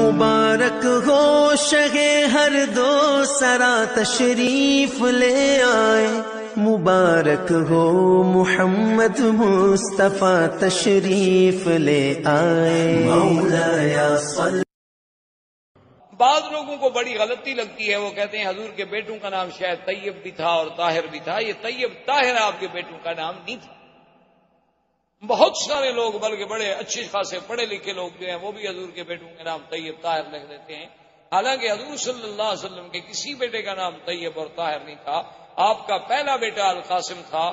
مبارک ہو شہ ہر دو سرا تشریف لے آئے، مبارک ہو محمد مصطفیٰ تشریف لے آئے، مولایا صلی۔ بعض لوگوں کو بڑی غلطی لگتی ہے، وہ کہتے ہیں حضور کے بیٹوں کا نام شاید طیب بھی تھا اور طاہر بھی تھا۔ یہ طیب طاہر آپ کے بیٹوں کا نام نہیں تھا۔ بہت سارے لوگ بلکہ بڑے اچھے خاصے پڑھے لکھے لوگ جو ہیں وہ بھی حضور کے بیٹوں کے نام طیب طاہر لکھ دیتے ہیں، حالانکہ حضور صلی اللہ علیہ وسلم کے کسی بیٹے کا نام طیب اور طاہر نہیں تھا۔ آپ کا پہلا بیٹا القاسم تھا،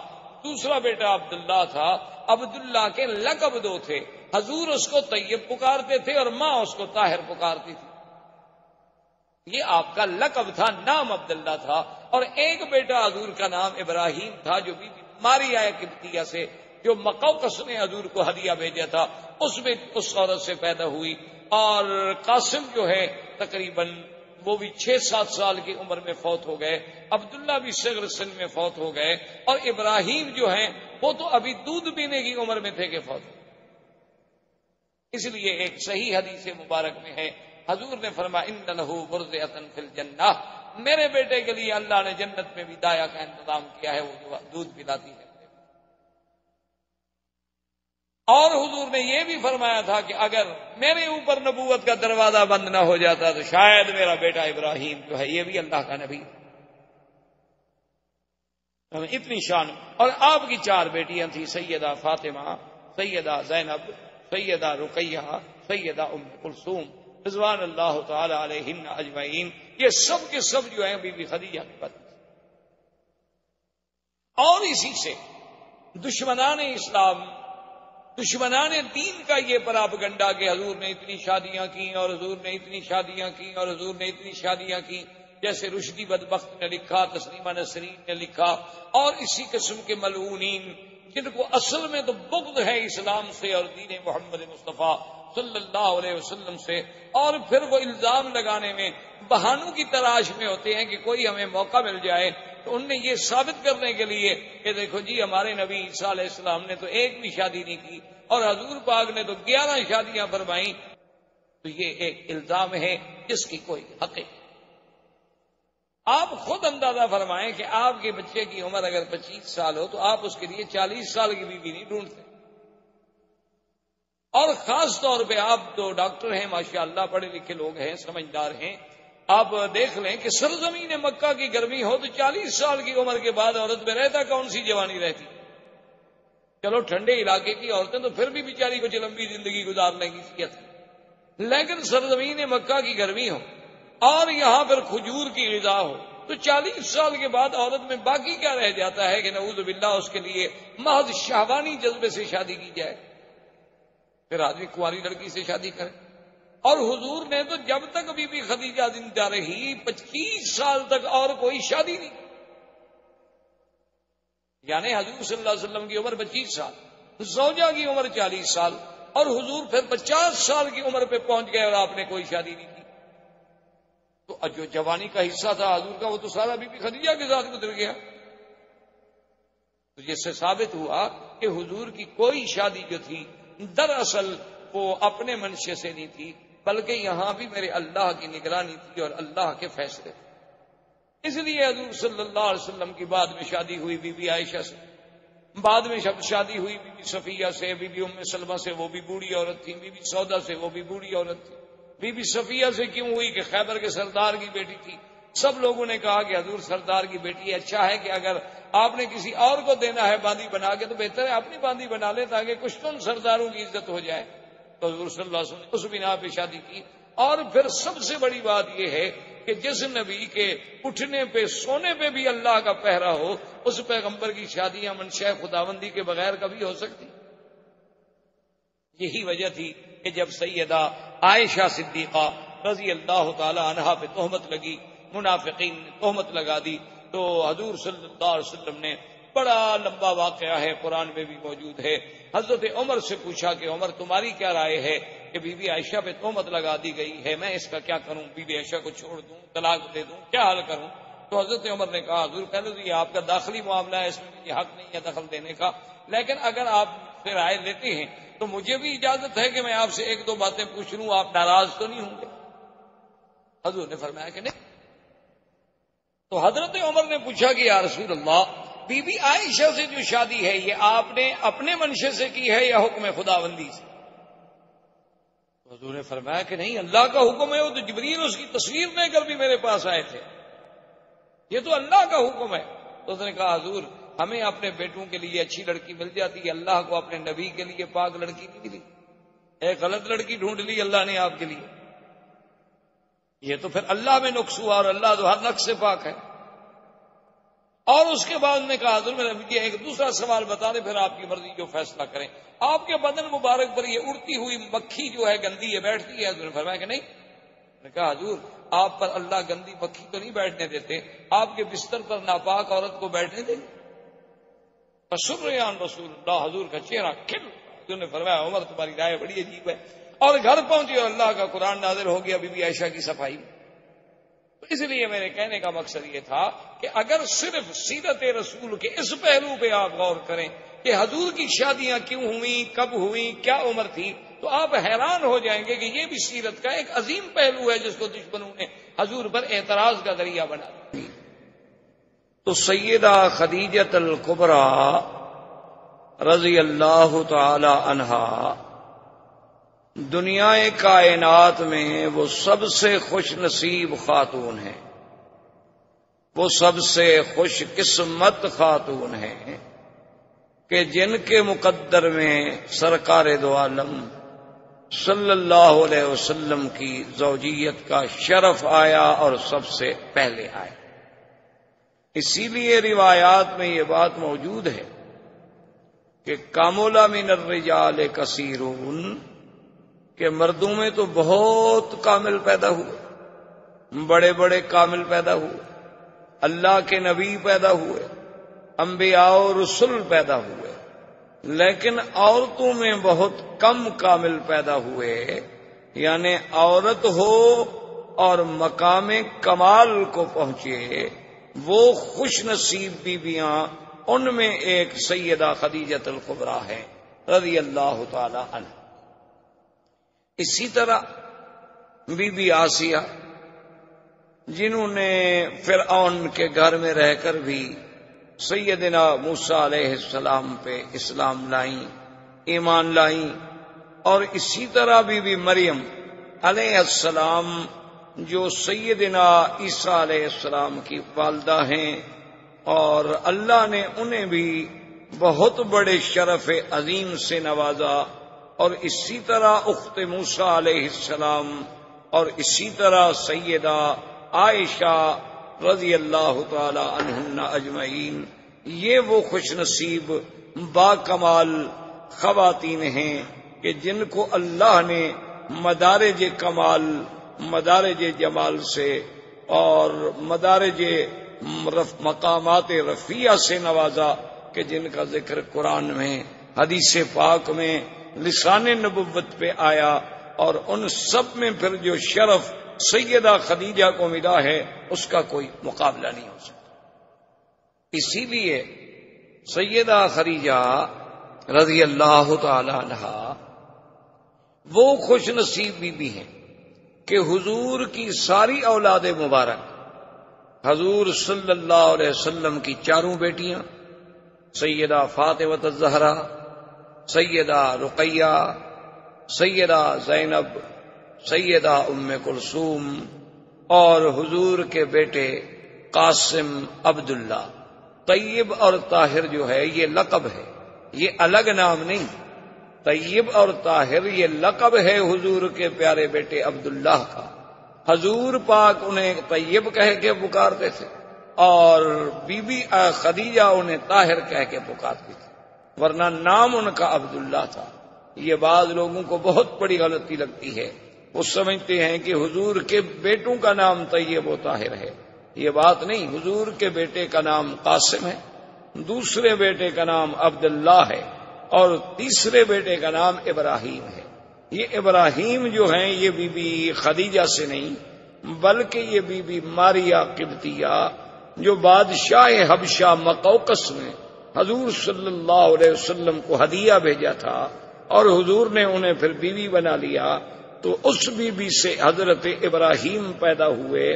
دوسرا بیٹا عبداللہ تھا۔ عبداللہ کے لقب دو تھے، حضور اس کو طیب پکارتے تھے اور ماں اس کو طاہر پکارتی تھی۔ یہ آپ کا لقب تھا، نام عبداللہ تھا۔ اور ایک بیٹا حضور کا نام ابراہیم تھا، جو بی بی ماریا قبطیہ سے، جو مقوقس نے حضور کو ہدیہ بھیجا تھا، اس میں اس عورت سے پیدا ہوئی۔ اور قاسم جو ہے تقریباً وہ بھی 6-7 سال کی عمر میں فوت ہو گئے، عبداللہ بھی صغر سن میں فوت ہو گئے، اور ابراہیم جو ہیں وہ تو ابھی دودھ پینے کی عمر میں تھے کہ فوت ہو۔ اس لیے ایک صحیح حدیث مبارک میں ہے، حضور نے فرمایا ان لہ برزۃ فی الجنہ، میرے بیٹے کے لیے اللہ نے جنت میں بھی دایا کا انتظام کیا ہے، وہ جو دودھ پلاتی ہے۔ اور حضور نے یہ بھی فرمایا تھا کہ اگر میرے اوپر نبوت کا دروازہ بند نہ ہو جاتا تو شاید میرا بیٹا ابراہیم جو ہے یہ بھی اللہ کا نبی ہے۔ اتنی شان۔ اور آپ کی 4 بیٹیاں تھیں، سیدہ فاطمہ، سیدہ زینب، سیدہ رقیہ، سیدہ ام کلثوم رضوان اللہ تعالی علیہن اجمعین۔ یہ سب کے سب جو ہیں بی بی خدیجہ کی پتنی۔ اور اسی سے دشمنان اسلام، دشمنان دین کا یہ پراپگنڈا کہ حضور نے اتنی شادیاں کی اور حضور نے اتنی شادیاں کی اور حضور نے اتنی شادیاں کی، جیسے رشدی بدبخت نے لکھا، تسلیمہ نسرین نے لکھا، اور اسی قسم کے ملعونین جن کو اصل میں تو بغض ہے اسلام سے اور دین محمد مصطفیٰ صلی اللہ علیہ وسلم سے، اور پھر وہ الزام لگانے میں بہانوں کی تلاش میں ہوتے ہیں کہ کوئی ہمیں موقع مل جائے تو ان نے یہ ثابت کرنے کے لیے کہ دیکھو جی ہمارے نبی عیسیٰ علیہ السلام نے تو ایک بھی شادی نہیں کی اور حضور پاک نے تو 11 شادیاں فرمائیں، تو یہ ایک الزام ہے جس کی کوئی حقیقت نہیں۔ آپ خود اندازہ فرمائیں کہ آپ کے بچے کی عمر اگر 25 سال ہو تو آپ اس کے لیے 40 سال کی بیوی نہیں ڈھونڈتے، اور خاص طور پہ آپ تو ڈاکٹر ہیں ماشاءاللہ، پڑھے لکھے لوگ ہیں، سمجھدار ہیں، آپ دیکھ لیں کہ سرزمین مکہ کی گرمی ہو تو 40 سال کی عمر کے بعد عورت میں رہتا کون سی جوانی رہتی؟ چلو ٹھنڈے علاقے کی عورتیں تو پھر بھی بیچاری کچھ لمبی زندگی گزار لیں گی صحت، لیکن سرزمین مکہ کی گرمی ہو اور یہاں پر کھجور کی غذا ہو تو 40 سال کے بعد عورت میں باقی کیا رہ جاتا ہے کہ نعوذ باللہ اس کے لیے محض شہوانی جذبے سے شادی کی جائے، پھر آدمی کنواری لڑکی سے شادی کرے۔ اور حضور نے تو جب تک بی بی خدیجہ زندہ رہی 25 سال تک اور کوئی شادی نہیں، یعنی حضور صلی اللہ علیہ وسلم کی عمر 25 سال، زوجہ کی عمر 40 سال، اور حضور پھر 50 سال کی عمر پہ پہنچ گئے اور آپ نے کوئی شادی نہیں کی، تو جو جوانی کا حصہ تھا حضور کا وہ تو سارا بی بی خدیجہ کے ساتھ گزر گیا۔ تو جس سے ثابت ہوا کہ حضور کی کوئی شادی جو تھی دراصل وہ اپنے منشے سے نہیں تھی، بلکہ یہاں بھی میرے اللہ کی نگرانی تھی اور اللہ کے فیصلے تھے۔ اس لیے حضور صلی اللہ علیہ وسلم کی بعد میں شادی ہوئی بی بی عائشہ سے، بعد میں شادی ہوئی بی بی صفیہ سے، بی بی ام سلمہ سے، وہ بھی بوڑھی عورت تھی، بی بی سودا سے، وہ بھی بوڑھی عورت تھی۔ بی بی صفیہ سے کیوں ہوئی کہ خیبر کے سردار کی بیٹی تھی، سب لوگوں نے کہا کہ حضور سردار کی بیٹی، اچھا ہے کہ اگر آپ نے کسی اور کو دینا ہے باندی بنا کے تو بہتر ہے اپنی باندی بنا لے تاکہ کچھ تو ان سرداروں کی عزت ہو جائے۔ تو حضور صلی اللہ علیہ وسلم نے اس بنا پہ شادی کی۔ اور پھر سب سے بڑی بات یہ ہے کہ جس نبی کے اٹھنے پہ سونے پہ بھی اللہ کا پہرا ہو، اس پیغمبر کی شادیاں منشاء خداوندی کے بغیر کبھی ہو سکتی؟ یہی وجہ تھی کہ جب سیدہ عائشہ صدیقہ رضی اللہ تعالی عنہا پہ تہمت لگی، منافقین نے تہمت لگا دی، تو حضور صلی اللہ علیہ وسلم نے بڑا لمبا واقعہ ہے، قرآن میں بھی موجود ہے، حضرت عمر سے پوچھا کہ عمر تمہاری کیا رائے ہے کہ بی بی عائشہ پہ تہمت لگا دی گئی ہے، میں اس کا کیا کروں؟ بی بی عائشہ کو چھوڑ دوں، طلاق دے دوں، کیا حل کروں؟ تو حضرت عمر نے کہا حضور پہلے تو یہ آپ کا داخلی معاملہ ہے، اس میں مجھے حق نہیں ہے دخل دینے کا، لیکن اگر آپ سے رائے لیتے ہیں تو مجھے بھی اجازت ہے کہ میں آپ سے 1-2 باتیں پوچھ لوں، آپ ناراض تو نہیں ہوں گے؟ حضور نے فرمایا کہ نہیں. تو حضرت عمر نے پوچھا کہ یا رسول اللہ، بی بی عائشہ سے جو شادی ہے یہ آپ نے اپنے منشے سے کی ہے یا حکم خداوندی سے؟ تو حضور نے فرمایا کہ نہیں، اللہ کا حکم ہے. وہ تو جبریل اس کی تصویر لے کر بھی میرے پاس آئے تھے، یہ تو اللہ کا حکم ہے. تو اس نے کہا حضور ہمیں اپنے بیٹوں کے لیے اچھی لڑکی مل جاتی ہے، اللہ کو اپنے نبی کے لیے پاک لڑکی نہیں ملی، ایک غلط لڑکی ڈھونڈ لی اللہ نے آپ کے لیے. یہ تو پھر اللہ میں نقص ہوا، اور اللہ تو ہر نقص سے پاک ہے. اور اس کے بعد نے کہا حضور میرا مجھے ایک دوسرا سوال بتا دیں، پھر آپ کی مرضی جو فیصلہ کریں. آپ کے بدن مبارک پر یہ اڑتی ہوئی مکھی جو ہے گندی ہے بیٹھتی ہے؟ حضور نے فرمایا کہ نہیں. نے کہا حضور آپ پر اللہ گندی مکھی تو نہیں بیٹھنے دیتے، آپ کے بستر پر ناپاک عورت کو بیٹھنے دیں؟ فسریان رسول اللہ، حضور کا چہرہ کھل. حضور نے فرمایا عمر تمہاری رائے بڑی عجیب ہے. اور گھر پہنچے اور اللہ کا قرآن نازل ہو گیا بی بی عائشہ کی صفائی میں. تو اس لیے میرے کہنے کا مقصد یہ تھا کہ اگر صرف سیرت رسول کے اس پہلو پہ آپ غور کریں کہ حضور کی شادیاں کیوں ہوئیں، کب ہوئیں، کیا عمر تھی، تو آپ حیران ہو جائیں گے کہ یہ بھی سیرت کا ایک عظیم پہلو ہے جس کو دشمنوں نے حضور پر اعتراض کا ذریعہ بنا دیا. تو سیدہ خدیجہ الکبریٰ رضی اللہ تعالی عنہا دنیا کائنات میں وہ سب سے خوش نصیب خاتون ہیں، وہ سب سے خوش قسمت خاتون ہیں کہ جن کے مقدر میں سرکار دو عالم صلی اللہ علیہ وسلم کی زوجیت کا شرف آیا اور سب سے پہلے آیا. اسی لیے روایات میں یہ بات موجود ہے کہ کامل من الرجال کثیرون، کہ مردوں میں تو بہت کامل پیدا ہوئے، بڑے بڑے کامل پیدا ہوئے، اللہ کے نبی پیدا ہوئے، انبیاء و رسل پیدا ہوئے، لیکن عورتوں میں بہت کم کامل پیدا ہوئے. یعنی عورت ہو اور مقام کمال کو پہنچے وہ خوش نصیب بیویاں، ان میں ایک سیدہ خدیجہ الکبریٰ ہے رضی اللہ تعالی عنہ. اسی طرح بی بی آسیہ جنہوں نے فرعون کے گھر میں رہ کر بھی سیدنا موسیٰ علیہ السلام پہ اسلام لائیں، ایمان لائیں. اور اسی طرح بی بی مریم علیہ السلام جو سیدنا عیسیٰ علیہ السلام کی والدہ ہیں، اور اللہ نے انہیں بھی بہت بڑے شرف عظیم سے نوازا. اور اسی طرح اخت موسیٰ علیہ السلام، اور اسی طرح سیدہ عائشہ رضی اللہ تعالی عنہن اجمعین. یہ وہ خوش نصیب با کمال خواتین ہیں کہ جن کو اللہ نے مدارج کمال، مدارج جمال سے اور مدارج مقامات رفیع سے نوازا، کہ جن کا ذکر قرآن میں، حدیث پاک میں، لسان نبوت پہ آیا. اور ان سب میں پھر جو شرف سیدہ خدیجہ کو ملا ہے اس کا کوئی مقابلہ نہیں ہو سکتا. اسی لیے سیدہ خدیجہ رضی اللہ تعالی عنہا وہ خوش نصیب بیوی ہیں کہ حضور کی ساری اولاد مبارک، حضور صلی اللہ علیہ وسلم کی چاروں بیٹیاں، سیدہ فاطمہ الزہرا، سیدہ رقیہ، سیدہ زینب، سیدہ ام کلثوم، اور حضور کے بیٹے قاسم، عبداللہ. طیب اور طاہر جو ہے یہ لقب ہے، یہ الگ نام نہیں. طیب اور طاہر یہ لقب ہے حضور کے پیارے بیٹے عبداللہ کا. حضور پاک انہیں طیب کہہ کے پکارتے تھے اور بی بی خدیجہ انہیں طاہر کہہ کے پکارتی تھی، ورنہ نام ان کا عبداللہ تھا. یہ بعض لوگوں کو بہت بڑی غلطی لگتی ہے، وہ سمجھتے ہیں کہ حضور کے بیٹوں کا نام طیب و طاہر ہے. یہ بات نہیں. حضور کے بیٹے کا نام قاسم ہے، دوسرے بیٹے کا نام عبداللہ ہے، اور تیسرے بیٹے کا نام ابراہیم ہے. یہ ابراہیم جو ہیں یہ بی بی خدیجہ سے نہیں، بلکہ یہ بی بی ماریہ قبطیہ جو بادشاہ حبشہ مقوقس نے حضور صلی اللہ علیہ وسلم کو ہدیہ بھیجا تھا، اور حضور نے انہیں پھر بیوی بنا لیا. تو اس بی بی سے حضرت ابراہیم پیدا ہوئے،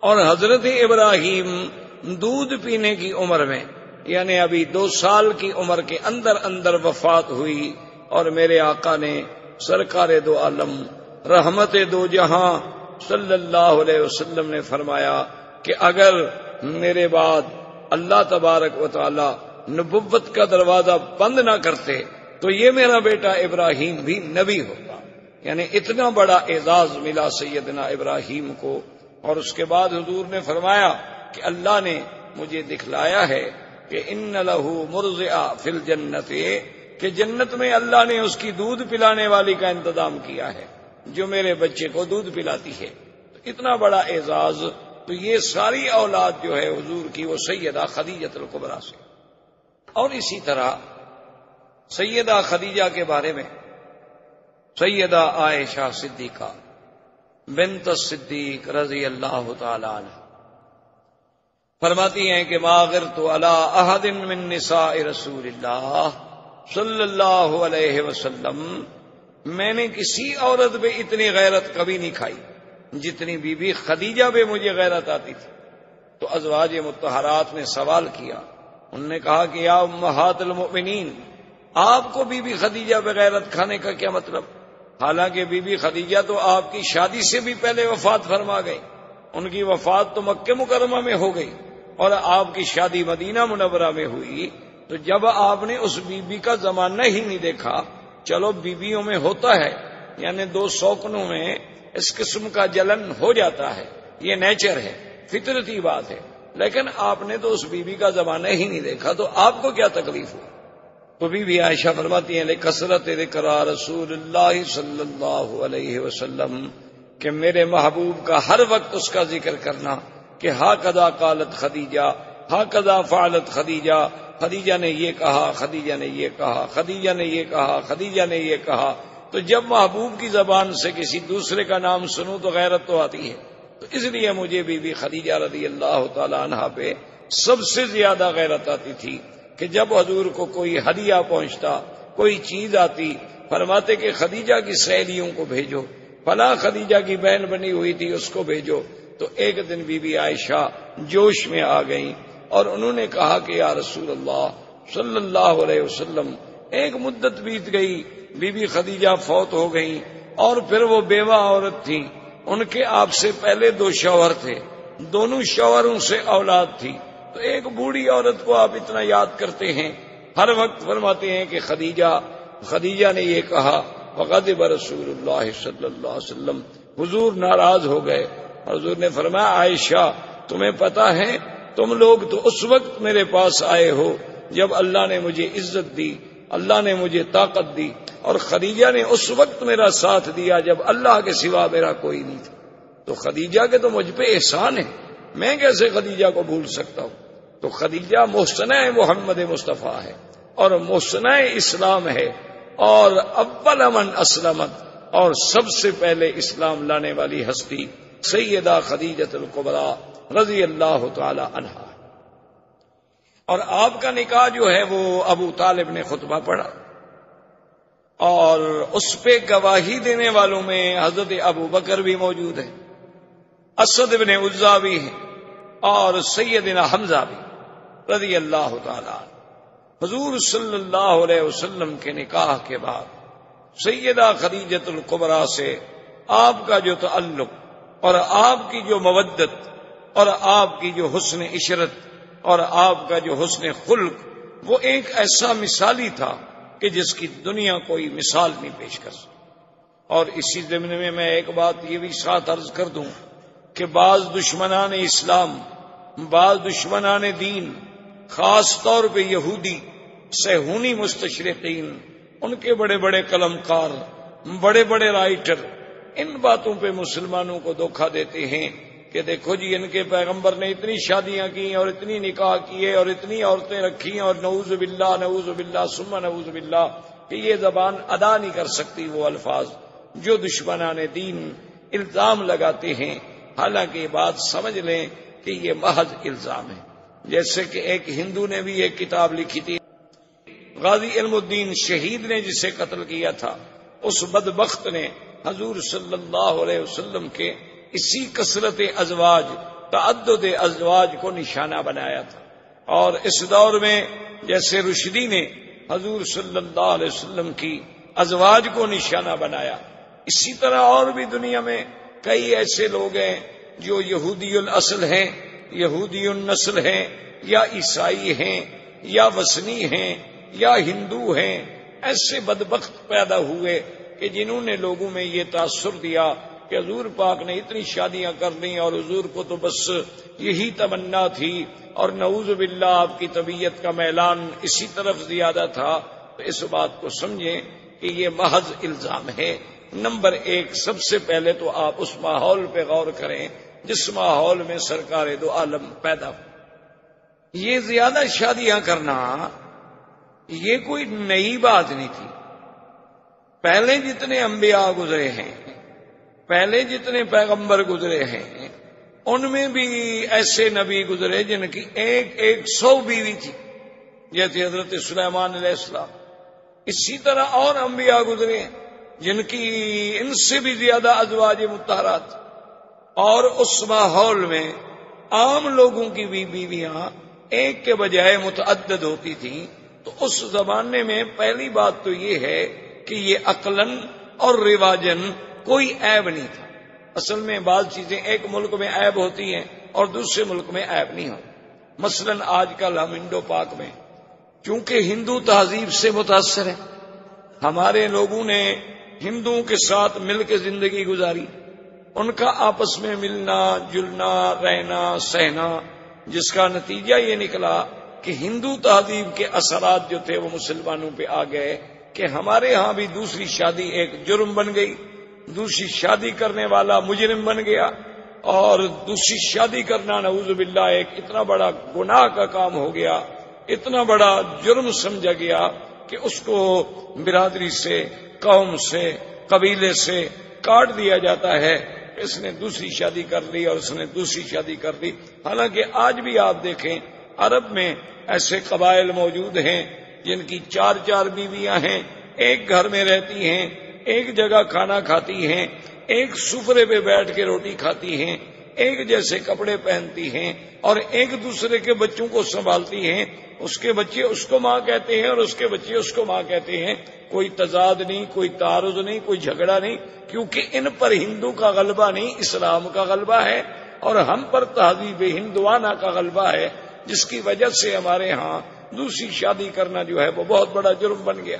اور حضرت ابراہیم دودھ پینے کی عمر میں، یعنی ابھی 2 سال کی عمر کے اندر اندر وفات ہوئی، اور میرے آقا نے سرکار دو عالم رحمت دو جہاں صلی اللہ علیہ وسلم نے فرمایا کہ اگر میرے بعد اللہ تبارک و تعالی نبوت کا دروازہ بند نہ کرتے تو یہ میرا بیٹا ابراہیم بھی نبی ہوتا. یعنی اتنا بڑا اعزاز ملا سیدنا ابراہیم کو. اور اس کے بعد حضور نے فرمایا کہ اللہ نے مجھے دکھلایا ہے کہ ان لہو مرضعہ فی الجنت، کہ جنت میں اللہ نے اس کی دودھ پلانے والی کا انتظام کیا ہے جو میرے بچے کو دودھ پلاتی ہے. تو اتنا بڑا اعزاز. تو یہ ساری اولاد جو ہے حضور کی وہ سیدہ خدیجہ الکبریٰ سے. اور اسی طرح سیدہ خدیجہ کے بارے میں سیدہ عائشہ صدیقہ بنت الصدیق رضی اللہ تعالی عنہ فرماتی ہیں کہ ما غرت علی احد من نساء رسول اللہ صلی اللہ علیہ وسلم، میں نے کسی عورت پہ اتنی غیرت کبھی نہیں کھائی جتنی بی بی خدیجہ پہ مجھے غیرت آتی تھی. تو ازواج مطہرات نے سوال کیا، انہوں نے کہا کہ یا امہات المؤمنین، آپ کو بی بی خدیجہ پہ غیرت کھانے کا کیا مطلب؟ حالانکہ بی بی خدیجہ تو آپ کی شادی سے بھی پہلے وفات فرما گئی، ان کی وفات تو مکہ مکرمہ میں ہو گئی اور آپ کی شادی مدینہ منورہ میں ہوئی. تو جب آپ نے اس بی بی کا زمانہ ہی نہیں دیکھا، چلو بیویوں میں ہوتا ہے، یعنی 2 شوقنوں میں اس قسم کا جلن ہو جاتا ہے، یہ نیچر ہے، فطرتی بات ہے، لیکن آپ نے تو اس بی بی کا زمانہ ہی نہیں دیکھا، تو آپ کو کیا تکلیف ہوئی؟ تو بی بی عائشہ فرماتی ہیں لکثرت ذکر رسول اللہ صلی اللہ علیہ وسلم، کہ میرے محبوب کا ہر وقت اس کا ذکر کرنا کہ ہاکذا قالت خدیجہ، ہاکذا فعلت خدیجہ، خدیجہ نے یہ کہا، خدیجہ نے یہ کہا، خدیجہ نے یہ کہا، خدیجہ نے یہ کہا. تو جب محبوب کی زبان سے کسی دوسرے کا نام سنوں تو غیرت تو آتی ہے. تو اس لیے مجھے بی بی خدیجہ رضی اللہ تعالی عنہا پہ سب سے زیادہ غیرت آتی تھی کہ جب حضور کو کوئی ہدیہ پہنچتا، کوئی چیز آتی، فرماتے کہ خدیجہ کی سہیلیوں کو بھیجو، فلاں خدیجہ کی بہن بنی ہوئی تھی اس کو بھیجو. تو ایک دن بی بی عائشہ جوش میں آ گئیں اور انہوں نے کہا کہ یا رسول اللہ صلی اللہ علیہ وسلم، ایک مدت بیت گئی، بی بی خدیجہ فوت ہو گئیں، اور پھر وہ بیوہ عورت تھی، ان کے آپ سے پہلے 2 شوہر تھے، دونوں شوہروں سے اولاد تھی، تو ایک بوڑھی عورت کو آپ اتنا یاد کرتے ہیں، ہر وقت فرماتے ہیں کہ خدیجہ نے یہ کہا. وغضب رسول اللہ صلی اللہ علیہ وسلم، حضور ناراض ہو گئے. حضور نے فرمایا عائشہ، تمہیں پتا ہے تم لوگ تو اس وقت میرے پاس آئے ہو جب اللہ نے مجھے عزت دی، اللہ نے مجھے طاقت دی، اور خدیجہ نے اس وقت میرا ساتھ دیا جب اللہ کے سوا میرا کوئی نہیں تھا. تو خدیجہ کے تو مجھ پہ احسان ہے، میں کیسے خدیجہ کو بھول سکتا ہوں؟ تو خدیجہ محسنہ محمد مصطفیٰ ہے اور محسنہ اسلام ہے، اور اول من اسلمت، اور سب سے پہلے اسلام لانے والی ہستی سیدہ خدیجہ الکبریٰ رضی اللہ تعالی عنہا. اور آپ کا نکاح جو ہے وہ ابو طالب نے خطبہ پڑھا، اور اس پہ گواہی دینے والوں میں حضرت ابو بکر بھی موجود ہے، اسد بن عزا بھی ہیں، اور سیدنا حمزہ بھی رضی اللہ تعالی عنہ. حضور صلی اللہ علیہ وسلم کے نکاح کے بعد سیدہ خدیجہ الکبریٰ سے آپ کا جو تعلق اور آپ کی جو مودت اور آپ کی جو حسن عشرت اور آپ کا جو حسن خلق، وہ ایک ایسا مثالی تھا کہ جس کی دنیا کوئی مثال نہیں پیش کر سکتی. اور اسی ضمن میں ایک بات یہ بھی ساتھ عرض کر دوں کہ بعض دشمنان اسلام، بعض دشمنان دین، خاص طور پہ یہودی صہیونی مستشرقین، ان کے بڑے بڑے قلمکار، بڑے بڑے رائٹر ان باتوں پہ مسلمانوں کو دھوکہ دیتے ہیں کہ دیکھو جی ان کے پیغمبر نے اتنی شادیاں کی اور اتنی نکاح کیے اور اتنی عورتیں رکھی، اور نعوذ باللہ ثم نعوذ باللہ، کہ یہ زبان ادا نہیں کر سکتی وہ الفاظ جو دشمنان دین الزام لگاتے ہیں. حالانکہ یہ بات سمجھ لیں کہ یہ محض الزام ہے. جیسے کہ ایک ہندو نے بھی ایک کتاب لکھی تھی، غازی علم الدین شہید نے جسے قتل کیا تھا، اس بدبخت نے حضور صلی اللہ علیہ وسلم کے اسی کثرت ازواج، تعدد ازواج کو نشانہ بنایا تھا۔ اور اس دور میں جیسے رشدی نے حضور صلی اللہ علیہ وسلم کی ازواج کو نشانہ بنایا، اسی طرح اور بھی دنیا میں کئی ایسے لوگ ہیں جو یہودی الاصل ہیں، یہودی النسل ہیں، یا عیسائی ہیں، یا وثنی ہیں، یا ہندو ہیں۔ ایسے بدبخت پیدا ہوئے کہ جنہوں نے لوگوں میں یہ تاثر دیا کہ حضور پاک نے اتنی شادیاں کر لیں اور حضور کو تو بس یہی تمنا تھی، اور نعوذ باللہ آپ کی طبیعت کا میلان اسی طرف زیادہ تھا۔ تو اس بات کو سمجھیں کہ یہ محض الزام ہے۔ نمبر ایک، سب سے پہلے تو آپ اس ماحول پہ غور کریں جس ماحول میں سرکار دو عالم پیدا ہو۔ یہ زیادہ شادیاں کرنا یہ کوئی نئی بات نہیں تھی۔ پہلے جتنے انبیاء گزرے ہیں، پہلے جتنے پیغمبر گزرے ہیں، ان میں بھی ایسے نبی گزرے جن کی 100 بیوی تھی، جیسے حضرت سلیمان علیہ السلام۔ اسی طرح اور انبیاء گزرے ہیں جن کی ان سے بھی زیادہ ازواج مطہرات، اور اس ماحول میں عام لوگوں کی بھی بیویاں ایک کے بجائے متعدد ہوتی تھیں۔ تو اس زمانے میں پہلی بات تو یہ ہے کہ یہ عقلاً اور رواجاً کوئی عیب نہیں تھا۔ اصل میں بعض چیزیں ایک ملک میں عیب ہوتی ہیں اور دوسرے ملک میں عیب نہیں ہوتی۔ مثلاً آج کل ہم انڈو پاک میں چونکہ ہندو تہذیب سے متاثر ہیں، ہمارے لوگوں نے ہندوؤں کے ساتھ مل کے زندگی گزاری، ان کا آپس میں ملنا جلنا رہنا سہنا، جس کا نتیجہ یہ نکلا کہ ہندو تہذیب کے اثرات جو تھے وہ مسلمانوں پہ آ گئے کہ ہمارے ہاں بھی دوسری شادی ایک جرم بن گئی، دوسری شادی کرنے والا مجرم بن گیا، اور دوسری شادی کرنا نعوذ باللہ ایک اتنا بڑا گناہ کا کام ہو گیا، اتنا بڑا جرم سمجھا گیا کہ اس کو برادری سے، قوم سے، قبیلے سے کاٹ دیا جاتا ہے۔ اس نے دوسری شادی کر لی اور اس نے دوسری شادی کر لی۔ حالانکہ آج بھی آپ دیکھیں عرب میں ایسے قبائل موجود ہیں جن کی 4 بیویاں ہیں، ایک گھر میں رہتی ہیں، ایک جگہ کھانا کھاتی ہیں، ایک سفرے پہ بیٹھ کے روٹی کھاتی ہیں، ایک جیسے کپڑے پہنتی ہیں، اور ایک دوسرے کے بچوں کو سنبھالتی ہیں۔ اس کے بچے اس کو ماں کہتے ہیں اور اس کے بچے اس کو ماں کہتے ہیں۔ کوئی تضاد نہیں، کوئی تعارض نہیں، کوئی جھگڑا نہیں، کیونکہ ان پر ہندو کا غلبہ نہیں، اسلام کا غلبہ ہے، اور ہم پر تہذیب ہندوانہ کا غلبہ ہے، جس کی وجہ سے ہمارے ہاں دوسری شادی کرنا جو ہے وہ بہت بڑا جرم بن گیا۔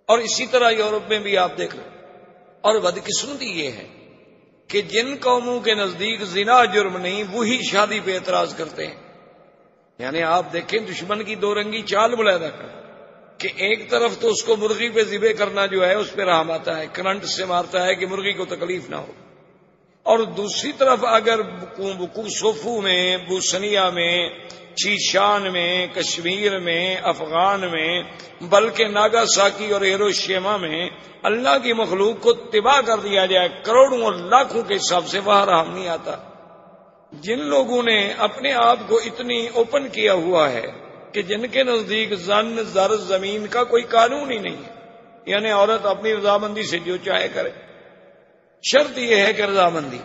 اور اسی طرح یورپ میں بھی آپ دیکھ لیں۔ اور بدقسمتی یہ ہے کہ جن قوموں کے نزدیک زنا جرم نہیں، وہی شادی پہ اعتراض کرتے ہیں۔ یعنی آپ دیکھیں دشمن کی دو رنگی چال ملاحظہ کریں کہ ایک طرف تو اس کو مرغی پہ ذبح کرنا جو ہے اس پہ رحم آتا ہے، کرنٹ سے مارتا ہے کہ مرغی کو تکلیف نہ ہو، اور دوسری طرف اگر کوسوفو میں، بوسنیا میں، چیشان میں، کشمیر میں، افغان میں، بلکہ ناگاساکی اور ہیروشیما میں اللہ کی مخلوق کو تباہ کر دیا جائے کروڑوں اور لاکھوں کے حساب سے، وہاں رحم نہیں آتا۔ جن لوگوں نے اپنے آپ کو اتنی اوپن کیا ہوا ہے کہ جن کے نزدیک زن زر زمین کا کوئی قانون ہی نہیں ہے، یعنی عورت اپنی رضامندی سے جو چاہے کرے، شرط یہ ہے کہ رضامندی،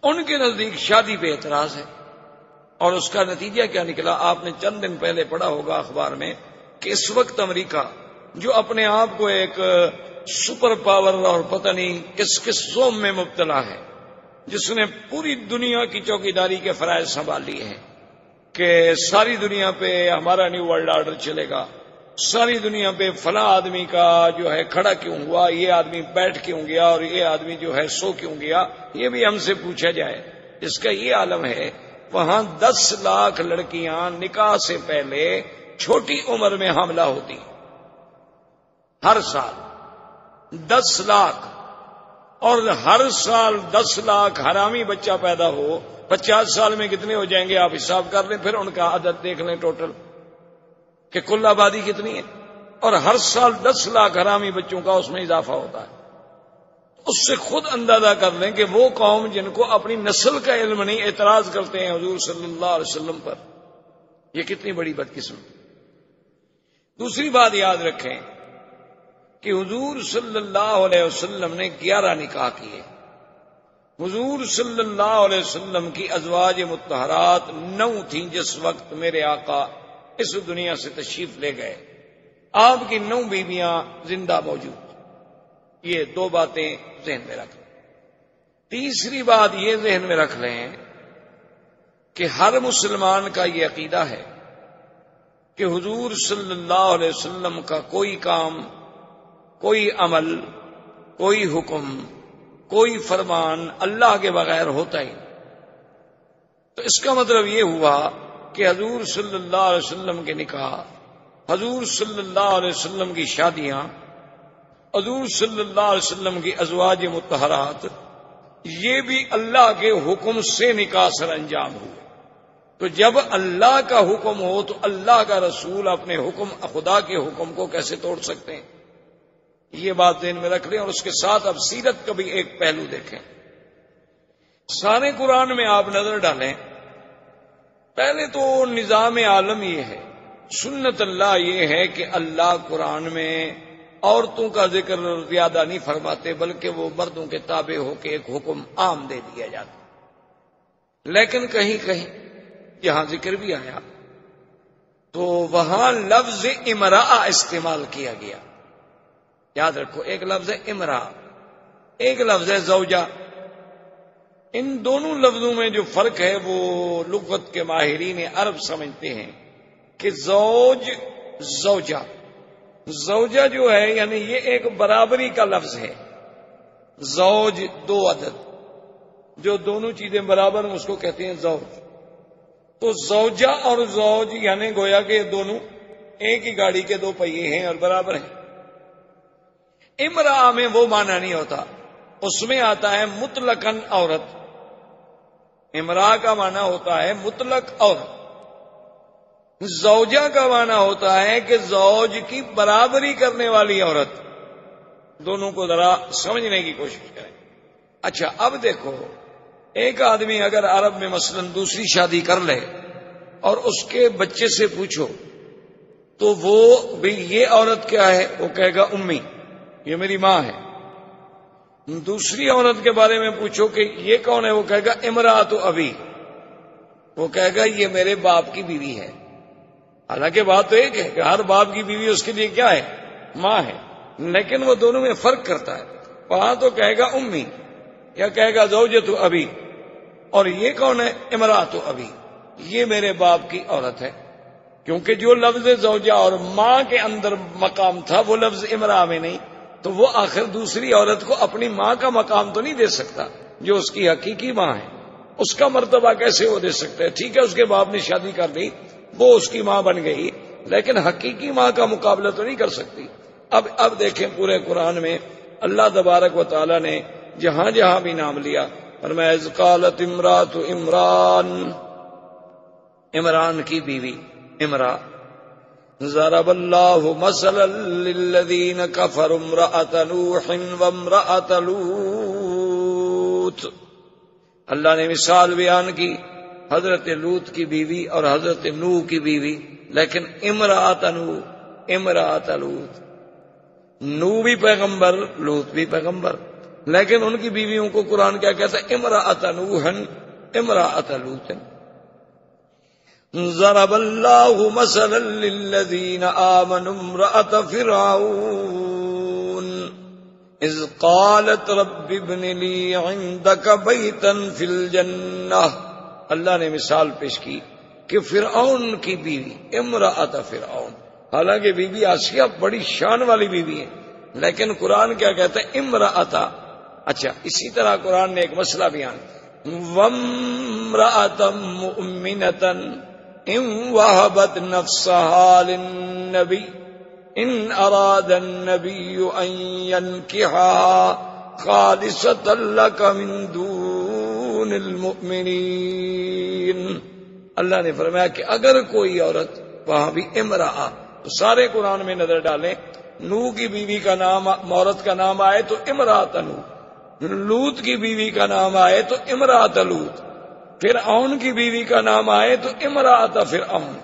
ان کے نزدیک شادی پہ اعتراض ہے۔ اور اس کا نتیجہ کیا نکلا؟ آپ نے چند دن پہلے پڑھا ہوگا اخبار میں کہ اس وقت امریکہ جو اپنے آپ کو ایک سپر پاور اور پتہ نہیں کس زوم میں مبتلا ہے، جس نے پوری دنیا کی چوکیداری کے فرائض سنبھال لیے ہیں کہ ساری دنیا پہ ہمارا نیو ورلڈ آرڈر چلے گا، ساری دنیا پہ فلاں آدمی کا جو ہے کھڑا کیوں ہوا، یہ آدمی بیٹھ کیوں گیا، اور یہ آدمی جو ہے سو کیوں گیا، یہ بھی ہم سے پوچھا جائے۔ اس کا یہ عالم ہے وہاں 10 لاکھ لڑکیاں نکاح سے پہلے چھوٹی عمر میں حاملہ ہوتی، ہر سال 10 لاکھ، اور ہر سال 10 لاکھ حرامی بچہ پیدا ہو، 50 سال میں کتنے ہو جائیں گے آپ حساب کر لیں، پھر ان کا عدد دیکھ لیں ٹوٹل کہ کل آبادی کتنی ہے، اور ہر سال 10 لاکھ حرامی بچوں کا اس میں اضافہ ہوتا ہے۔ اس سے خود اندازہ کر لیں کہ وہ قوم جن کو اپنی نسل کا علم نہیں، اعتراض کرتے ہیں حضور صلی اللہ علیہ وسلم پر، یہ کتنی بڑی بدقسمتی۔ دوسری بات یاد رکھیں کہ حضور صلی اللہ علیہ وسلم نے 11 نکاح کیے. حضور صلی اللہ علیہ وسلم کی ازواج مطہرات 9 تھیں جس وقت میرے آقا اس دنیا سے تشریف لے گئے. آپ کی 9 بیویاں زندہ موجود. یہ 2 باتیں ذہن میں رکھ لیں. تیسری بات یہ ذہن میں رکھ لیں کہ ہر مسلمان کا یہ عقیدہ ہے کہ حضور صلی اللہ علیہ وسلم کا کوئی کام، کوئی عمل، کوئی حکم، کوئی فرمان اللہ کے بغیر ہوتا ہی. تو اس کا مطلب یہ ہوا کہ حضور صلی اللہ علیہ وسلم کے نکاح، حضور صلی اللہ علیہ وسلم کی شادیاں، حضور صلی اللہ علیہ وسلم کی ازواج مطہرات، یہ بھی اللہ کے حکم سے نکاح سر انجام ہوئے. تو جب اللہ کا حکم ہو تو اللہ کا رسول اپنے حکم، خدا کے حکم کو کیسے توڑ سکتے ہیں؟ یہ بات ذہن میں رکھ لیں. اور اس کے ساتھ اب سیرت کا بھی ایک پہلو دیکھیں. سارے قرآن میں آپ نظر ڈالیں، پہلے تو نظام عالم یہ ہے، سنت اللہ یہ ہے کہ اللہ قرآن میں عورتوں کا ذکر زیادہ نہیں فرماتے، بلکہ وہ مردوں کے تابع ہو کے ایک حکم عام دے دیا جاتا. لیکن کہیں کہیں جہاں ذکر بھی آیا تو وہاں لفظ امرأہ استعمال کیا گیا. یاد رکھو، ایک لفظ ہے امرأہ، ایک لفظ ہے زوجہ. ان دونوں لفظوں میں جو فرق ہے وہ لغت کے ماہرین عرب سمجھتے ہیں کہ زوج، زوجہ، زوجہ جو ہے یعنی یہ ایک برابری کا لفظ ہے. زوج 2 عدد، جو دونوں چیزیں برابر ہیں اس کو کہتے ہیں زوج. تو زوجہ اور زوج یعنی گویا کہ یہ دونوں ایک ہی گاڑی کے 2 پہیے ہیں اور برابر ہیں. امرأہ میں وہ معنی نہیں ہوتا، اس میں آتا ہے مطلقاً عورت. امرأہ کا معنی ہوتا ہے مطلق عورت. زوجہ کا معنی ہوتا ہے کہ زوج کی برابری کرنے والی عورت. دونوں کو ذرا سمجھنے کی کوشش کریں. اچھا اب دیکھو، ایک آدمی اگر عرب میں مثلا دوسری شادی کر لے اور اس کے بچے سے پوچھو تو وہ بھی یہ عورت کیا ہے، وہ کہے گا امی، یہ میری ماں ہے. دوسری عورت کے بارے میں پوچھو کہ یہ کون ہے، وہ کہے گا امرأۃ ابی، وہ کہے گا یہ میرے باپ کی بیوی ہے. حالانکہ بات تو ایک ہے کہ ہر باپ کی بیوی اس کے لیے کیا ہے، ماں ہے، لیکن وہ دونوں میں فرق کرتا ہے. وہاں تو کہے گا امی یا کہے گا زوجۃ ابی، اور یہ کون ہے، امرأۃ ابی، یہ میرے باپ کی عورت ہے. کیونکہ جو لفظ زوجہ اور ماں کے اندر مقام تھا وہ لفظ امرأہ میں نہیں، تو وہ آخر دوسری عورت کو اپنی ماں کا مقام تو نہیں دے سکتا جو اس کی حقیقی ماں ہے. اس کا مرتبہ کیسے وہ دے سکتا ہے؟ ٹھیک ہے اس کے باپ نے شادی کر دی، وہ اس کی ماں بن گئی، لیکن حقیقی ماں کا مقابلہ تو نہیں کر سکتی. اب دیکھیں پورے قرآن میں اللہ تبارک و تعالی نے جہاں جہاں بھی نام لیا، فرمایا اذ قالت امرأۃ عمران، عمران کی بیوی امرأة. ضرب اللہ مثلا للذین کفروا امرأۃ نوح وامرأۃ لوط. اللہ نے مثال بیان کی حضرت لوط کی بیوی اور حضرت نوح کی بیوی، لیکن امرأۃ نوح، امرأۃ لوط. نوح بھی پیغمبر، لوط بھی پیغمبر، لیکن ان کی بیویوں کو قرآن کیا کہتا ہے، امرأۃ نوح امرأۃ لوط. ضرب اللہ مثلا للذین آمنوا امرأۃ فرعون اذ قالت رب ابن لی عندک بیتا فی الجنہ. اللہ نے مثال پیش کی کہ فرعون کی بیوی امرأۃ فرعون، حالانکہ بی بی آسیہ بڑی شان والی بیوی ہے، لیکن قرآن کیا کہتا ہے، امرأۃ. اچھا اسی طرح قرآن نے ایک مسئلہ بیان، وامرأۃ مؤمنۃ ان وهبت نفسها للنبی ان اراد النبی ان ينكحها خالصۃ لک من دون المؤمنین. اللہ نے فرمایا کہ اگر کوئی عورت، وہاں بھی امرأہ، تو سارے قرآن میں نظر ڈالیں، نوح کی بیوی کا نام، عورت کا نام آئے تو امرأۃ نوح، لوط کی بیوی کا نام آئے تو امرأۃ لوط، فرعون کی بیوی کا نام آئے تو امرأۃ فرعون،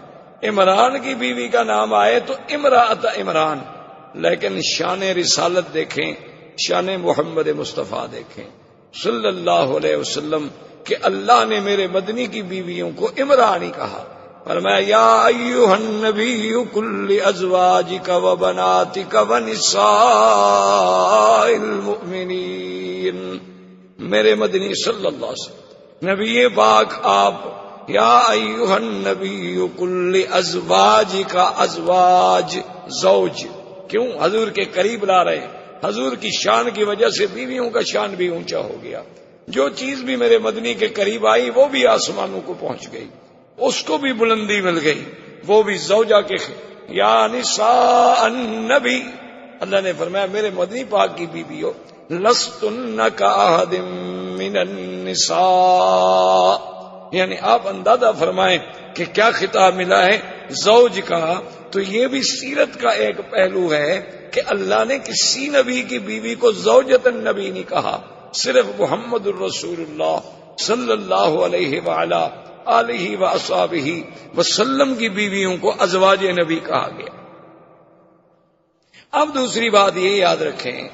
عمران کی بیوی کا نام آئے تو امرأۃ عمران. لیکن شان رسالت دیکھیں، شان محمد مصطفیٰ دیکھیں صلی اللہ علیہ وسلم کہ اللہ نے میرے مدنی کی بیویوں کو امرانی کہا، فرمایا یا ایھا النبی قل لازواجک وبناتک ونساء المؤمنین، میرے مدنی صلی اللہ علیہ وسلم نبی پاک آپ یا ایھا النبی قل لازواجک، ازواج زوج کیوں حضور کے قریب لا رہے ہیں؟ حضور کی شان کی وجہ سے بیویوں کا شان بھی اونچا ہو گیا، جو چیز بھی میرے مدنی کے قریب آئی وہ بھی آسمانوں کو پہنچ گئی، اس کو بھی بلندی مل گئی، وہ بھی زوجہ کے یا نساء النبی، اللہ نے فرمایا میرے مدنی پاک کی بیویوں لستن کاحد من النساء، یعنی آپ اندازہ فرمائیں کہ کیا خطاب ملا ہے زوج کا، تو یہ بھی سیرت کا ایک پہلو ہے کہ اللہ نے کسی نبی کی بیوی کو زوجۃ النبی نہیں کہا، صرف محمد الرسول اللہ صلی اللہ علیہ وعلا آلہ واصحابہ وسلم کی بیویوں کو ازواج نبی کہا گیا۔ اب دوسری بات یہ یاد رکھیں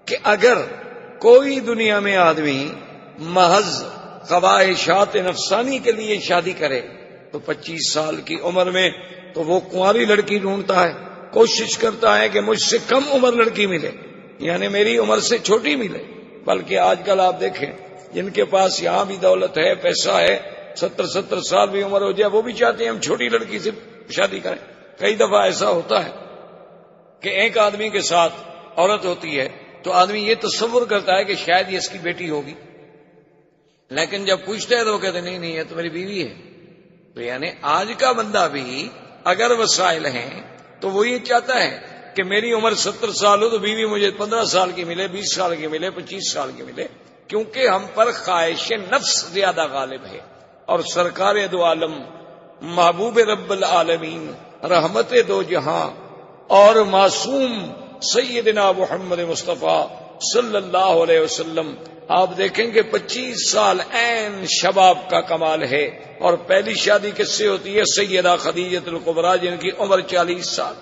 کہ اگر کوئی دنیا میں آدمی محض خواہشات نفسانی کے لیے شادی کرے تو 25 سال کی عمر میں تو وہ کنواری لڑکی ڈھونڈتا ہے، کوشش کرتا ہے کہ مجھ سے کم عمر لڑکی ملے، یعنی میری عمر سے چھوٹی ملے، بلکہ آج کل آپ دیکھیں جن کے پاس یہاں بھی دولت ہے، پیسہ ہے، 70 سال بھی عمر ہو جائے وہ بھی چاہتے ہیں ہم چھوٹی لڑکی سے شادی کریں۔ کئی دفعہ ایسا ہوتا ہے کہ ایک آدمی کے ساتھ عورت ہوتی ہے تو آدمی یہ تصور کرتا ہے کہ شاید یہ اس کی بیٹی ہوگی، لیکن جب پوچھتے ہیں تو وہ کہتے نہیں نہیں یہ تو میری بیوی ہے۔ تو یعنی آج کا بندہ بھی اگر وسائل ہیں تو وہ یہ چاہتا ہے کہ میری عمر 70 سال ہو تو بیوی مجھے 15 سال کی ملے، 20 سال کی ملے، 25 سال کی ملے، کیونکہ ہم پر خواہش نفس زیادہ غالب ہے۔ اور سرکار دو عالم محبوب رب العالمین رحمت دو جہاں اور معصوم سیدنا محمد مصطفیٰ صلی اللہ علیہ وسلم، آپ دیکھیں کہ 25 سال عین شباب کا کمال ہے، اور پہلی شادی کس سے ہوتی ہے؟ سیدہ خدیجہ الکبریٰ جن کی عمر 40 سال۔